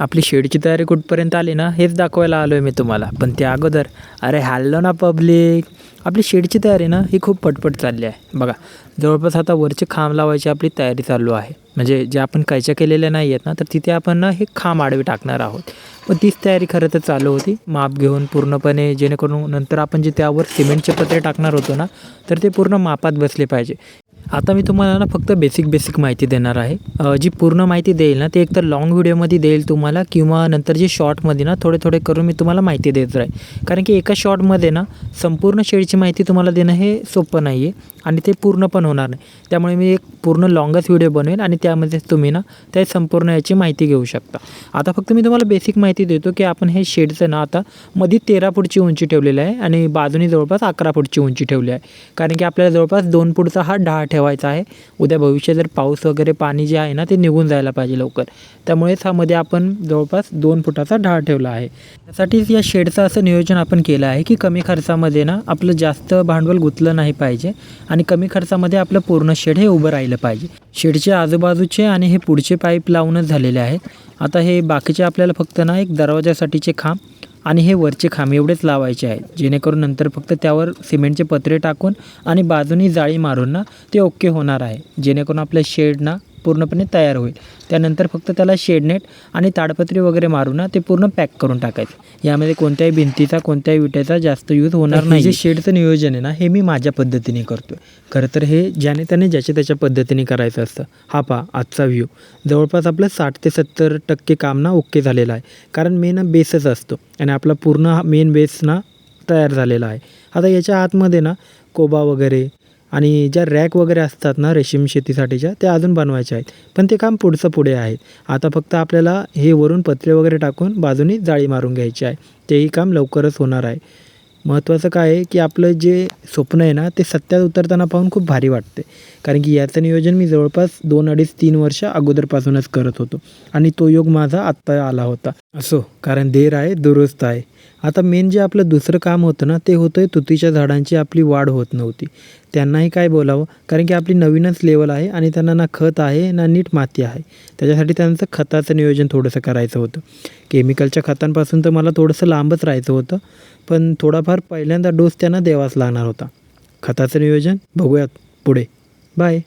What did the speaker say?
आपली शेडची तयारी कुठपर्यंत आली ना हेच दाखवायला आलो आहे मी तुम्हाला. पण त्या अगोदर अरे हॅलो ना पब्लिक, आपली शेडची तयारी ना ही खूप पटपट चालली आहे. बघा जवळपास आता वरचे खांब लावायची आपली तयारी चालू आहे. म्हणजे जे आपण कायच्या केलेल्या नाही आहेत ना तर तिथे आपण ना हे खांब आडवे टाकणार आहोत. पण तीच तयारी खरं तर चालू होती माप घेऊन पूर्णपणे, जेणेकरून नंतर आपण जे त्यावर सिमेंटचे पत्रे टाकणार होतो ना तर ते पूर्ण मापात बसले पाहिजे. आता मी तुम्हाला ना फक्त बेसिक माहिती देणार आहे. जी पूर्ण माहिती देईल ना ते एकतर लाँग व्हिडिओमध्ये देईल तुम्हाला, किंवा नंतर जे शॉर्टमध्ये ना थोडे करून मी तुम्हाला माहिती देत राहील. कारण की एका शॉर्टमध्ये ना संपूर्ण शेडची माहिती तुम्हाला देणं हे सोपं नाही आहे आणि ते पूर्ण पण होणार नाही. त्यामुळे मी एक पूर्ण लाँगच व्हिडिओ बनवेन आणि त्यामध्ये तुम्ही ना त्या संपूर्ण याची माहिती घेऊ शकता. आता फक्त मी तुम्हाला बेसिक माहिती देतो की आपण हे शेडचं ना आता मध्ये 13 फूटची उंची ठेवलेली आहे आणि बाजूनी जवळपास 11 फूटची उंची ठेवली आहे. कारण की आपल्याला जवळपास 2 फूटचा हा ढाळ ठेवायचा आहे. उद्या भविष्यात जर पाऊस वगैरे पाणी जे आहे ना ते निघून जायला पाहिजे लवकर. त्यामुळेच मध्ये आपण जवळपास 2 फुटाचा ढाळ ठेवला आहे. त्यासाठीच या शेडचं असं नियोजन आपण केलं आहे की कमी खर्चामध्ये ना आपलं जास्त भांडवल गुंतलं नाही पाहिजे आणि कमी खर्चामध्ये आपलं पूर्ण शेड हे उभं राहिलं पाहिजे. शेडचे आजूबाजूचे आणि हे पुढचे पाईप लावूनच झालेले आहेत. आता हे बाकीचे आपल्याला फक्त ना एक दरवाजासाठीचे खांब आणि हे वरचे खांब एवढेच लावायचे आहेत, जेणेकरून नंतर फक्त त्यावर सिमेंटचे पत्रे टाकून आणि बाजूनी जाळी मारून ना ते ओके होणार आहे. जेणेकरून आपलं शेड ना पूर्णपणे तयार होईल. त्यानंतर फक्त त्याला शेडनेट आणि ताडपत्री वगैरे मारून ना ते पूर्ण पॅक करून टाकायचं. यामध्ये कोणत्याही भिंतीचा, कोणत्याही विटेचा जास्त यूज होणार नाही. जे शेडचं नियोजन आहे ना हे मी माझ्या पद्धतीने करतो आहे. खरं तर हे ज्याने त्याने ज्याच्या त्याच्या पद्धतीने करायचं असतं. हा पहा आजचा व्ह्यू, जवळपास आपलं 60 ते 70% काम ना ओके झालेलं आहे. कारण मेन बेसच असतो आणि आपला पूर्ण मेन बेस ना तयार झालेला आहे. आता याच्या आतमध्ये ना कोबा वगैरे आणि ज्या रॅक वगैरे असतात ना रेशीम शेतीसाठीच्या त्या अजून बनवायच्या आहेत. पण ते काम पुढे आहे. आता फक्त आपल्याला हे वरून पत्रे वगैरे टाकून बाजूनी जाळी मारून घ्यायची आहे. तेही काम लवकरच होणार आहे. महत्त्वाचं काय आहे की आपलं जे स्वप्न आहे ना ते सत्यात उतरताना पाहून खूप भारी वाटते. कारण की याचं नियोजन मी जवळपास 2, 2.5, 3 वर्ष अगोदरपासूनच करत होतो आणि तो योग माझा आत्ता आला होता. असो, कारण देर आहे दुरुस्त आहे. आता मेन जे आपलं दुसरं काम होतं ना ते होतं तुतीच्या झाडांची आपली वाढ होत नव्हती. त्यांनाही काय बोलावं, कारण की आपली नवीनच लेवल आहे आणि त्यांना ना खत आहे ना नीट माती आहे. त्याच्यासाठी त्यांचं खताचं नियोजन थोडंसं करायचं होतं. केमिकलच्या खतांपासून तर मला थोडंसं लांबच राहायचं होतं, पण थोडाफार पहिल्यांदा डोस त्यांना द्यावाच लागणार होता. खताचं नियोजन बघूयात पुढे. बाय.